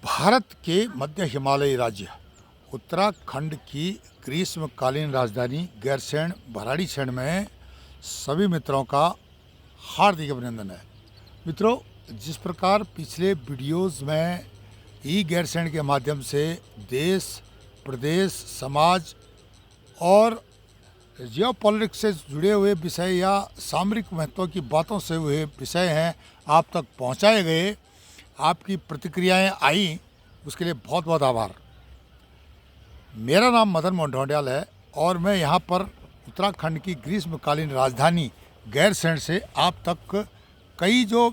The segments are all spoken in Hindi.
भारत के मध्य हिमालयी राज्य उत्तराखंड की ग्रीष्मकालीन राजधानी गैरसैंण भराड़ीसैंण में सभी मित्रों का हार्दिक अभिनंदन है। मित्रों, जिस प्रकार पिछले वीडियोस में ई गैरसैंण के माध्यम से देश, प्रदेश, समाज और जियोपॉलिटिक्स से जुड़े हुए विषय या सामरिक महत्व की बातों से हुए विषय हैं आप तक पहुंचाए गए, आपकी प्रतिक्रियाएं आई, उसके लिए बहुत बहुत आभार। मेरा नाम मदन मोहन ढोंडियाल है और मैं यहाँ पर उत्तराखंड की ग्रीष्मकालीन राजधानी गैरसैंण से आप तक कई जो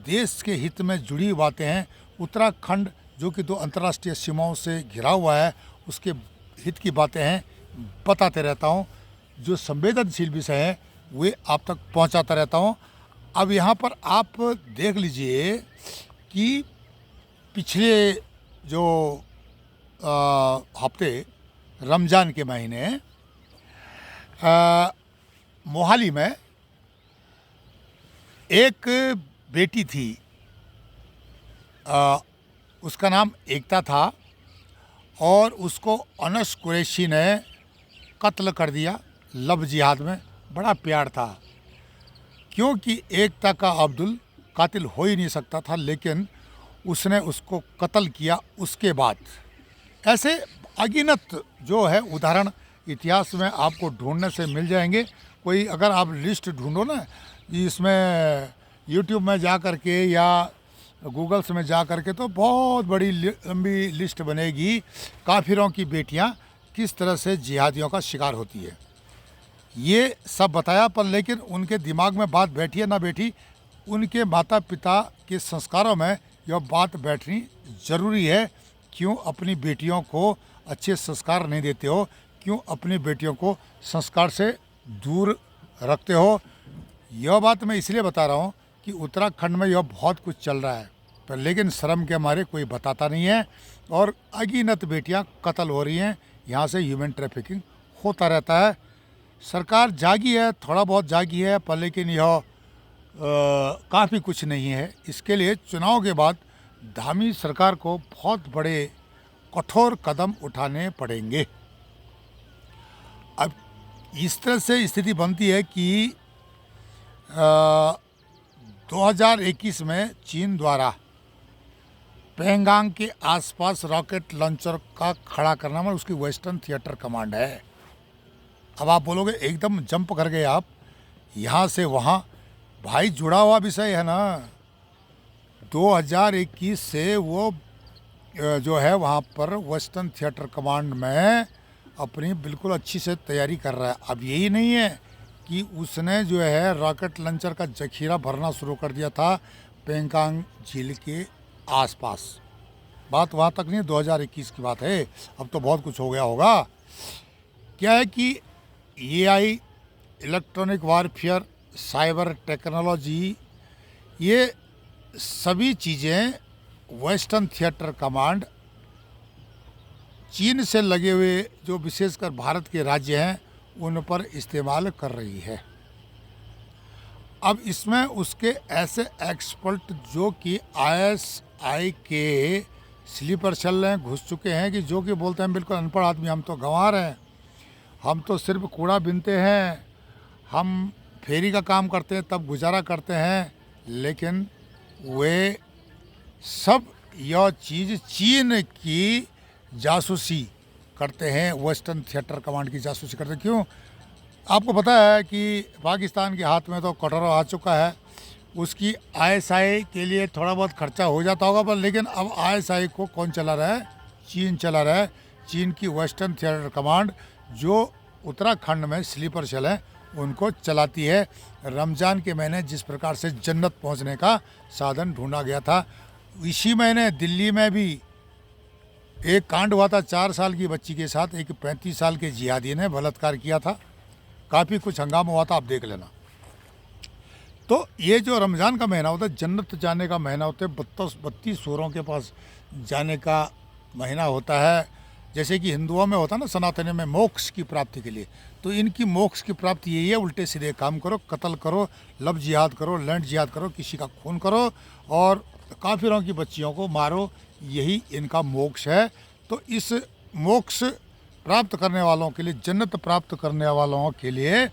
देश के हित में जुड़ी बातें हैं, उत्तराखंड जो कि 2 अंतर्राष्ट्रीय सीमाओं से घिरा हुआ है, उसके हित की बातें हैं बताते रहता हूँ। जो संवेदनशील विषय हैं वे आप तक पहुँचाता रहता हूँ। अब यहाँ पर आप देख लीजिए कि पिछले जो हफ्ते रमज़ान के महीने मोहाली में एक बेटी थी, उसका नाम एकता था और उसको अनस कुरैशी ने कत्ल कर दिया लव जिहाद में। बड़ा प्यार था क्योंकि एकता का अब्दुल कातिल हो ही नहीं सकता था, लेकिन उसने उसको कत्ल किया। उसके बाद ऐसे अगिनत जो है उदाहरण इतिहास में आपको ढूंढने से मिल जाएंगे। कोई अगर आप लिस्ट ढूंढो ना, इसमें यूट्यूब में जा कर के या गूगल्स में जा कर के, तो बहुत बड़ी लंबी लिस्ट बनेगी काफिरों की बेटियां किस तरह से जिहादियों का शिकार होती है। ये सब बताया, पर लेकिन उनके दिमाग में बात बैठी है ना बैठी, उनके माता पिता के संस्कारों में यह बात बैठनी ज़रूरी है। क्यों अपनी बेटियों को अच्छे संस्कार नहीं देते हो? क्यों अपनी बेटियों को संस्कार से दूर रखते हो? यह बात मैं इसलिए बता रहा हूँ कि उत्तराखंड में यह बहुत कुछ चल रहा है, पर लेकिन शर्म के मारे कोई बताता नहीं है और अगिनत बेटियाँ कत्ल हो रही हैं। यहाँ से ह्यूमन ट्रैफिकिंग होता रहता है। सरकार जागी है, थोड़ा बहुत जागी है, पर लेकिन यह काफ़ी कुछ नहीं है। इसके लिए चुनाव के बाद धामी सरकार को बहुत बड़े कठोर कदम उठाने पड़ेंगे। अब इस तरह से स्थिति बनती है कि 2021 में चीन द्वारा पेंगांग के आसपास रॉकेट लॉन्चर का खड़ा करना में उसकी वेस्टर्न थिएटर कमांड है। अब आप बोलोगे एकदम जंप कर गए आप यहाँ से वहाँ। भाई, जुड़ा हुआ विषय है ना। 2021 से वो जो है वहाँ पर वेस्टर्न थिएटर कमांड में अपनी बिल्कुल अच्छी से तैयारी कर रहा है। अब यही नहीं है कि उसने जो है रॉकेट लॉन्चर का जखीरा भरना शुरू कर दिया था पेंगांग झील के आसपास। बात वहाँ तक नहीं, 2021 की बात है। अब तो बहुत कुछ हो गया होगा। क्या है कि AI, electronic warfare, cyber technology, ये सभी चीज़ें वेस्टर्न थिएटर कमांड चीन से लगे हुए जो विशेषकर भारत के राज्य हैं उन पर इस्तेमाल कर रही है। अब इसमें उसके ऐसे एक्सपर्ट जो कि ISI के स्लीपर सेल हैं, घुस चुके हैं, कि जो कि बोलते हैं बिल्कुल अनपढ़ आदमी, हम तो गंवार हैं, हम तो सिर्फ कूड़ा बीनते हैं, हम फेरी का काम करते हैं, तब गुजारा करते हैं। लेकिन वे सब यह चीज़ चीन की जासूसी करते हैं, वेस्टर्न थिएटर कमांड की जासूसी करते हैं। क्यों? आपको पता है कि पाकिस्तान के हाथ में तो कटोरा आ चुका है। उसकी ISI के लिए थोड़ा बहुत खर्चा हो जाता होगा, पर लेकिन अब ISI को कौन चला रहा है? चीन चला रहा है। चीन की वेस्टर्न थिएटर कमांड जो उत्तराखंड में स्लीपर सेल है उनको चलाती है। रमज़ान के महीने जिस प्रकार से जन्नत पहुंचने का साधन ढूंढा गया था, इसी महीने दिल्ली में भी एक कांड हुआ था 4 साल की बच्ची के साथ। एक 35 साल के जिहादी ने बलात्कार किया था। काफ़ी कुछ हंगामा हुआ था, आप देख लेना। तो ये जो रमज़ान का महीना होता है, जन्नत जाने का महीना होता है, 32 सूरों के पास जाने का महीना होता है। जैसे कि हिंदुओं में होता है ना, सनातन में मोक्ष की प्राप्ति के लिए, तो इनकी मोक्ष की प्राप्ति यही है, उल्टे सीधे काम करो, कत्ल करो, लव जिहाद करो, लैंड जिहाद करो, किसी का खून करो और काफिरों की बच्चियों को मारो, यही इनका मोक्ष है। तो इस मोक्ष प्राप्त करने वालों के लिए, जन्नत प्राप्त करने वालों के लिए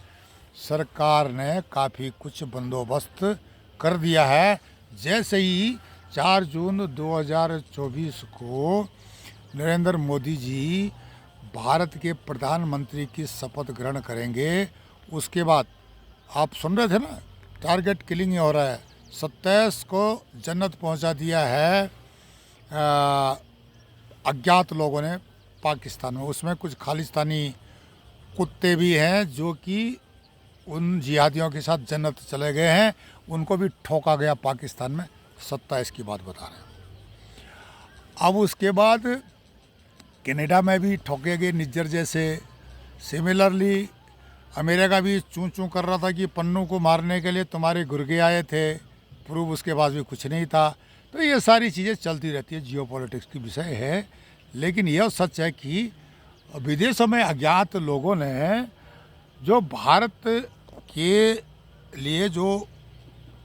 सरकार ने काफ़ी कुछ बंदोबस्त कर दिया है। जैसे ही 4 जून 2024 को नरेंद्र मोदी जी भारत के प्रधानमंत्री की शपथ ग्रहण करेंगे, उसके बाद आप सुन रहे थे ना, टारगेट किलिंग हो रहा है। 27 को जन्नत पहुंचा दिया है अज्ञात लोगों ने पाकिस्तान में। उसमें कुछ खालिस्तानी कुत्ते भी हैं जो कि उन जिहादियों के साथ जन्नत चले गए हैं, उनको भी ठोका गया पाकिस्तान में। 27 की बात बता रहे हैं। अब उसके बाद कनाडा में भी ठोके गए निज्जर जैसे। सिमिलरली अमेरिका भी चूं चूं कर रहा था कि पन्नू को मारने के लिए तुम्हारे गुर्गे आए थे, प्रूफ उसके पास भी कुछ नहीं था। तो ये सारी चीज़ें चलती रहती है, जियोपॉलिटिक्स की विषय है। लेकिन यह सच है कि विदेशों में अज्ञात लोगों ने जो भारत के लिए जो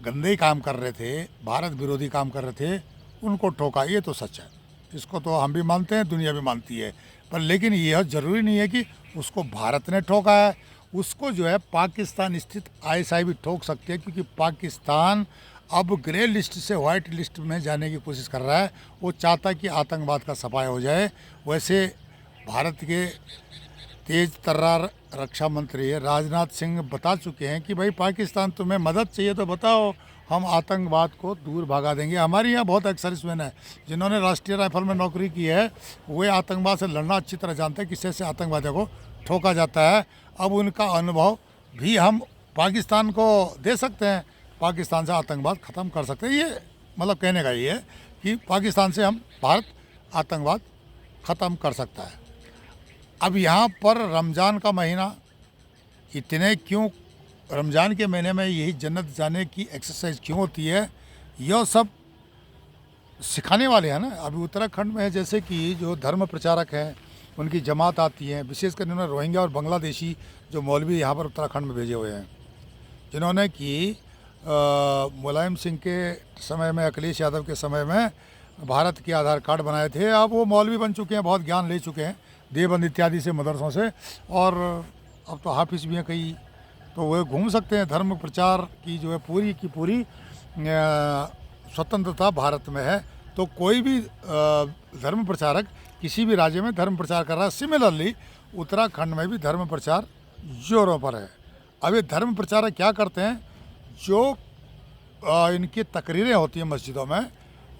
गंदे काम कर रहे थे, भारत विरोधी काम कर रहे थे, उनको ठोका। ये तो सच है, इसको तो हम भी मानते हैं, दुनिया भी मानती है। पर लेकिन यह ज़रूरी नहीं है कि उसको भारत ने ठोका है, उसको जो है पाकिस्तान स्थित आईएसआई भी ठोक सकती है, क्योंकि पाकिस्तान अब ग्रे लिस्ट से वाइट लिस्ट में जाने की कोशिश कर रहा है। वो चाहता है कि आतंकवाद का सफाया हो जाए। वैसे भारत के तेज तर्रार रक्षा मंत्री राजनाथ सिंह बता चुके हैं कि भाई पाकिस्तान तुम्हें मदद चाहिए तो बताओ, हम आतंकवाद को दूर भगा देंगे। हमारे यहाँ बहुत एक्स सर्विसमैन है जिन्होंने राष्ट्रीय राइफल में नौकरी की है, वे आतंकवाद से लड़ना अच्छी तरह जानते हैं, किससे आतंकवादियों को ठोका जाता है। अब उनका अनुभव भी हम पाकिस्तान को दे सकते हैं, पाकिस्तान से आतंकवाद ख़त्म कर सकते हैं। ये मतलब कहने का ये है कि पाकिस्तान से हम भारत आतंकवाद ख़त्म कर सकता है। अब यहाँ पर रमज़ान का महीना इतने क्यों, रमज़ान के महीने में यही जन्नत जाने की एक्सरसाइज क्यों होती है, यह सब सिखाने वाले हैं ना। अभी उत्तराखंड में है, जैसे कि जो धर्म प्रचारक हैं उनकी जमात आती है, विशेषकर इन्होंने रोहिंग्या और बांग्लादेशी जो मौलवी यहाँ पर उत्तराखंड में भेजे हुए हैं, जिन्होंने कि मुलायम सिंह के समय में, अखिलेश यादव के समय में भारत के आधार कार्ड बनाए थे। अब वो मौलवी बन चुके हैं, बहुत ज्ञान ले चुके हैं देवबंद इत्यादि से मदरसों से, और अब तो हाफिज़ भी हैं कई, तो वे घूम सकते हैं। धर्म प्रचार की जो है पूरी की पूरी स्वतंत्रता भारत में है। तो कोई भी धर्म प्रचारक किसी भी राज्य में धर्म प्रचार कर रहा है। सिमिलरली उत्तराखंड में भी धर्म प्रचार जोरों पर है। अब ये धर्म प्रचारक क्या करते हैं, जो इनकी तकरीरें होती हैं मस्जिदों में,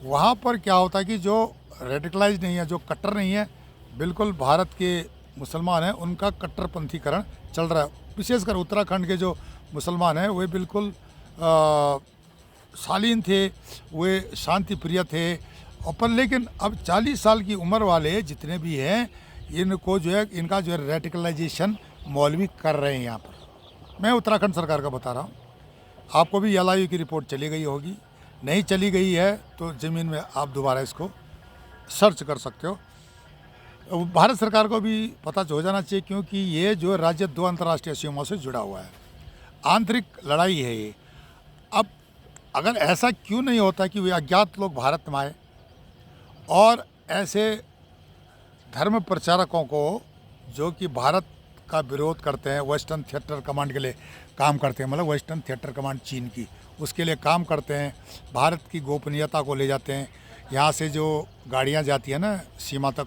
वहाँ पर क्या होता है कि जो रेडिकलाइज नहीं है, जो कट्टर नहीं है, बिल्कुल भारत के मुसलमान हैं, उनका कट्टरपंथीकरण चल रहा है। विशेषकर उत्तराखंड के जो मुसलमान हैं वे बिल्कुल शालीन थे, वे शांति प्रिय थे। और लेकिन अब 40 साल की उम्र वाले जितने भी हैं, इनको जो है, इनका जो है रेडिकलाइजेशन मौलवी कर रहे हैं यहाँ पर। मैं उत्तराखंड सरकार का बता रहा हूँ, आपको भी LIU की रिपोर्ट चली गई होगी, नहीं चली गई है तो ज़मीन में आप दोबारा इसको सर्च कर सकते हो। भारत सरकार को भी पता हो जाना चाहिए, क्योंकि ये जो राज्य 2 अंतर्राष्ट्रीय सीमाओं से जुड़ा हुआ है, आंतरिक लड़ाई है ये। अब अगर ऐसा क्यों नहीं होता कि वे अज्ञात लोग भारत में आए और ऐसे धर्म प्रचारकों को जो कि भारत का विरोध करते हैं, वेस्टर्न थिएटर कमांड के लिए काम करते हैं, मतलब वेस्टर्न थिएटर कमांड चीन की, उसके लिए काम करते हैं, भारत की गोपनीयता को ले जाते हैं। यहाँ से जो गाड़ियाँ जाती हैं ना सीमा तक,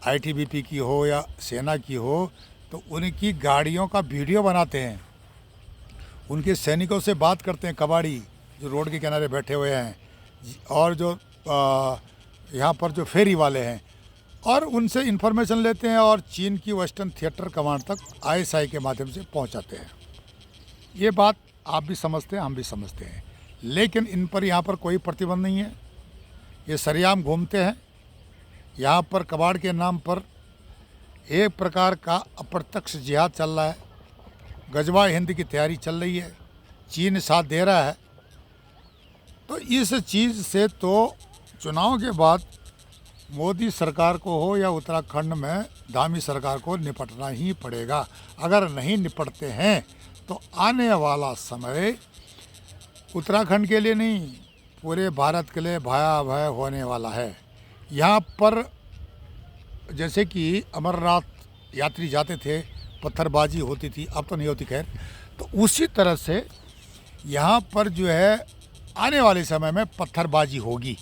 ITBP की हो या सेना की हो, तो उनकी गाड़ियों का वीडियो बनाते हैं, उनके सैनिकों से बात करते हैं, कबाड़ी जो रोड के किनारे बैठे हुए हैं, और जो यहाँ पर जो फेरी वाले हैं, और उनसे इन्फॉर्मेशन लेते हैं और चीन की वेस्टर्न थिएटर कमांड तक ISI के माध्यम से पहुँचाते हैं। ये बात आप भी समझते हैं, हम भी समझते हैं, लेकिन इन पर यहाँ पर कोई प्रतिबंध नहीं है। ये सरेआम घूमते हैं। यहाँ पर कबाड़ के नाम पर एक प्रकार का अप्रत्यक्ष जिहाद चल रहा है, गजवा हिंद की तैयारी चल रही है, चीन साथ दे रहा है। तो इस चीज़ से तो चुनाव के बाद मोदी सरकार को हो या उत्तराखंड में धामी सरकार को निपटना ही पड़ेगा। अगर नहीं निपटते हैं तो आने वाला समय उत्तराखंड के लिए नहीं, पूरे भारत के लिए भयावह होने वाला है। यहाँ पर जैसे कि अमरनाथ यात्री जाते थे, पत्थरबाजी होती थी, अब तो नहीं होती खैर, तो उसी तरह से यहाँ पर जो है आने वाले समय में पत्थरबाजी होगी,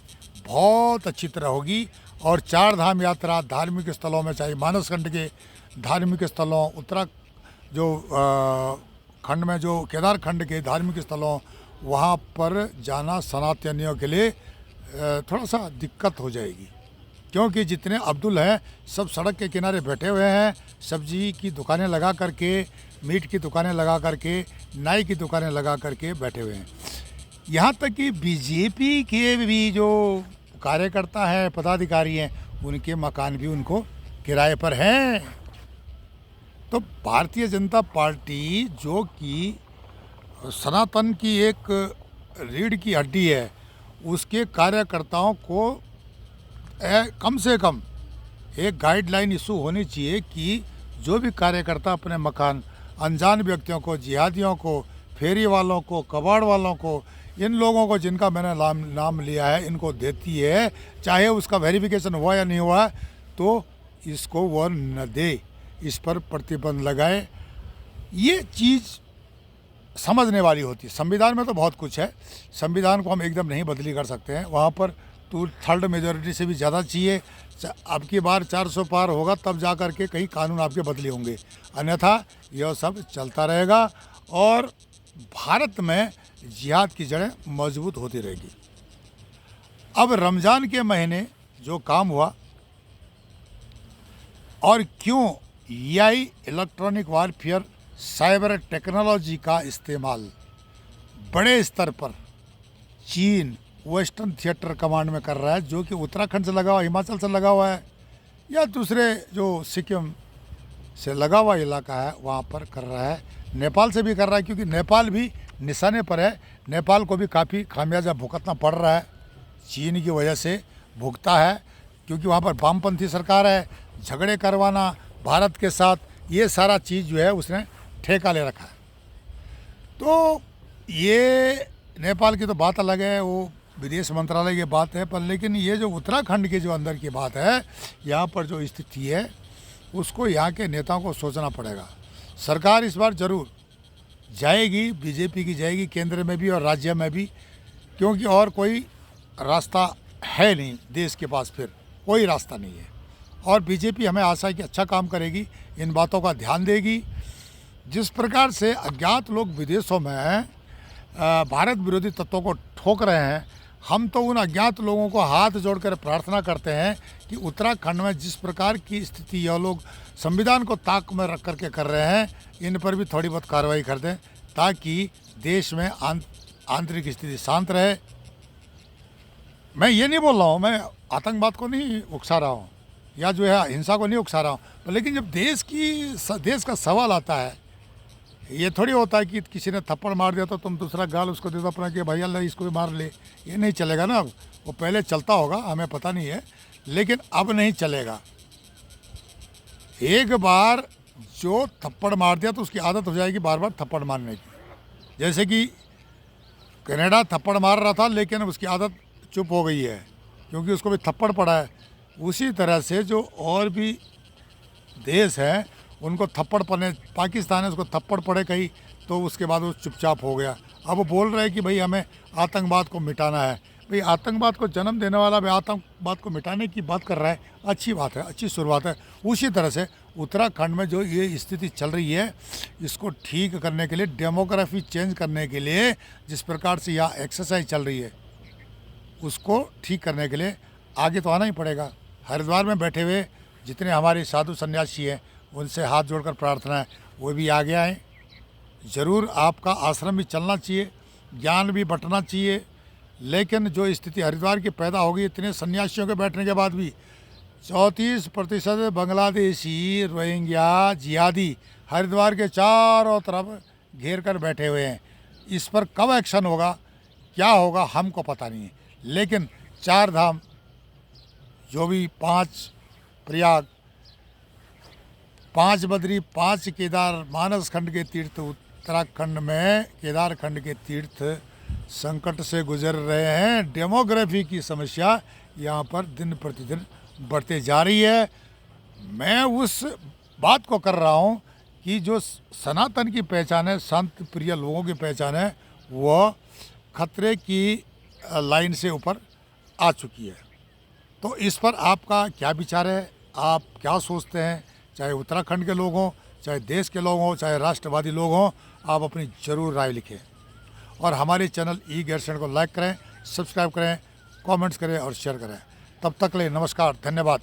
बहुत अच्छी तरह होगी। और चार धाम यात्रा धार्मिक स्थलों में, चाहे मानसखंड के धार्मिक स्थलों, जो खंड में जो केदार खंड के धार्मिक स्थलों, वहाँ पर जाना सनातनियों के लिए थोड़ा सा दिक्कत हो जाएगी, क्योंकि जितने अब्दुल हैं सब सड़क के किनारे बैठे हुए हैं, सब्जी की दुकानें लगा करके, मीट की दुकानें लगा करके, नाई की दुकानें लगा करके बैठे हुए हैं। यहाँ तक कि बीजेपी के भी जो कार्यकर्ता हैं, पदाधिकारी हैं, उनके मकान भी उनको किराए पर हैं। तो भारतीय जनता पार्टी जो कि सनातन की एक रीढ़ की हड्डी है, उसके कार्यकर्ताओं को कम से कम एक गाइडलाइन इशू होनी चाहिए कि जो भी कार्यकर्ता अपने मकान अनजान व्यक्तियों को, जिहादियों को, फेरी वालों को, कबाड़ वालों को, इन लोगों को जिनका मैंने नाम लिया है, इनको देती है, चाहे उसका वेरिफिकेशन हुआ या नहीं हुआ, तो इसको वो न दे, इस पर प्रतिबंध लगाए। ये चीज़ समझने वाली होती है। संविधान में तो बहुत कुछ है, संविधान को हम एकदम नहीं बदली कर सकते हैं, वहाँ पर तो थर्ड मेजॉरिटी से भी ज़्यादा चाहिए। अब की बार 400 पार होगा तब जा कर के कहीं कानून आपके बदले होंगे, अन्यथा यह सब चलता रहेगा और भारत में जिहाद की जड़ें मजबूत होती रहेगी। अब रमज़ान के महीने जो काम हुआ और क्यों EI electronic warfare cyber technology का इस्तेमाल बड़े स्तर पर चीन वेस्टर्न थिएटर कमांड में कर रहा है, जो कि उत्तराखंड से लगा हुआ, हिमाचल से लगा हुआ है या दूसरे जो सिक्किम से लगा हुआ इलाका है वहाँ पर कर रहा है, नेपाल से भी कर रहा है, क्योंकि नेपाल भी निशाने पर है। नेपाल को भी काफ़ी खामियाजा भुगतना पड़ रहा है, चीन की वजह से भुगता है, क्योंकि वहाँ पर वामपंथी सरकार है। झगड़े करवाना भारत के साथ, ये सारा चीज़ जो है उसने ठेका ले रखा है। तो ये नेपाल की तो बात अलग है, वो विदेश मंत्रालय की बात है, पर लेकिन ये जो उत्तराखंड के जो अंदर की बात है, यहाँ पर जो स्थिति है उसको यहाँ के नेताओं को सोचना पड़ेगा। सरकार इस बार ज़रूर जाएगी, बीजेपी की जाएगी, केंद्र में भी और राज्य में भी, क्योंकि और कोई रास्ता है नहीं देश के पास, फिर कोई रास्ता नहीं है। और बीजेपी हमें आशा है कि अच्छा काम करेगी, इन बातों का ध्यान देगी। जिस प्रकार से अज्ञात लोग विदेशों में भारत विरोधी तत्वों को ठोक रहे हैं, हम तो उन अज्ञात लोगों को हाथ जोड़कर प्रार्थना करते हैं कि उत्तराखंड में जिस प्रकार की स्थिति यह लोग संविधान को ताक में रख करके कर रहे हैं, इन पर भी थोड़ी बहुत कार्रवाई कर दें, ताकि देश में आंतरिक स्थिति शांत रहे। मैं ये नहीं बोल रहा हूँ, मैं आतंकवाद को नहीं उकसा रहा हूँ या जो है हिंसा को नहीं उकसा रहा हूँ, लेकिन जब देश का सवाल आता है, ये थोड़ी होता है कि किसी ने थप्पड़ मार दिया तो तुम दूसरा गाल उसको दे दो अपना कि भाई अल्लाह इसको भी मार ले, ये नहीं चलेगा ना। वो पहले चलता होगा, हमें पता नहीं है, लेकिन अब नहीं चलेगा। एक बार जो थप्पड़ मार दिया तो उसकी आदत हो जाएगी बार बार थप्पड़ मारने की। जैसे कि कनाडा थप्पड़ मार रहा था, लेकिन उसकी आदत चुप हो गई है क्योंकि उसको भी थप्पड़ पड़ा है। उसी तरह से जो और भी देश हैं उनको थप्पड़ पड़ने, पाकिस्तान है उसको थप्पड़ पड़े कहीं तो उसके बाद वो चुपचाप हो गया। अब वो बोल रहे हैं कि भाई हमें आतंकवाद को मिटाना है। भाई आतंकवाद को जन्म देने वाला भी आतंकवाद को मिटाने की बात कर रहा है, अच्छी बात है, अच्छी शुरुआत है। उसी तरह से उत्तराखंड में जो ये स्थिति चल रही है, इसको ठीक करने के लिए, डेमोग्राफी चेंज करने के लिए, जिस प्रकार से यहाँ एक्सरसाइज चल रही है, उसको ठीक करने के लिए आगे तो आना ही पड़ेगा। हरिद्वार में बैठे हुए जितने हमारे साधु सन्यासी हैं, उनसे हाथ जोड़कर प्रार्थना है वो भी आगे आएँ। ज़रूर आपका आश्रम भी चलना चाहिए, ज्ञान भी बंटना चाहिए, लेकिन जो स्थिति हरिद्वार की पैदा होगी, इतने सन्यासियों के बैठने के बाद भी 34% बांग्लादेशी, रोहिंग्या, जिहादी हरिद्वार के चारों तरफ घेर कर बैठे हुए हैं। इस पर कब एक्शन होगा, क्या होगा, हमको पता नहीं है, लेकिन 4 धाम जो भी 5 प्रयाग, 5 बद्री, 5 केदार, मानस खंड के तीर्थ, उत्तराखंड में केदार खंड के तीर्थ संकट से गुजर रहे हैं। डेमोग्राफी की समस्या यहाँ पर दिन प्रतिदिन बढ़ते जा रही है। मैं उस बात को कर रहा हूँ कि जो सनातन की पहचान है, शांति प्रिय लोगों की पहचान है, वह खतरे की लाइन से ऊपर आ चुकी है। तो इस पर आपका क्या विचार है? आप क्या सोचते हैं? चाहे उत्तराखंड के लोग हों, चाहे देश के लोग हों, चाहे राष्ट्रवादी लोग हों, आप अपनी ज़रूर राय लिखें। और हमारे चैनल ई गैरसैंण को लाइक करें, सब्सक्राइब करें, कमेंट्स करें और शेयर करें। तब तक के लिए नमस्कार, धन्यवाद।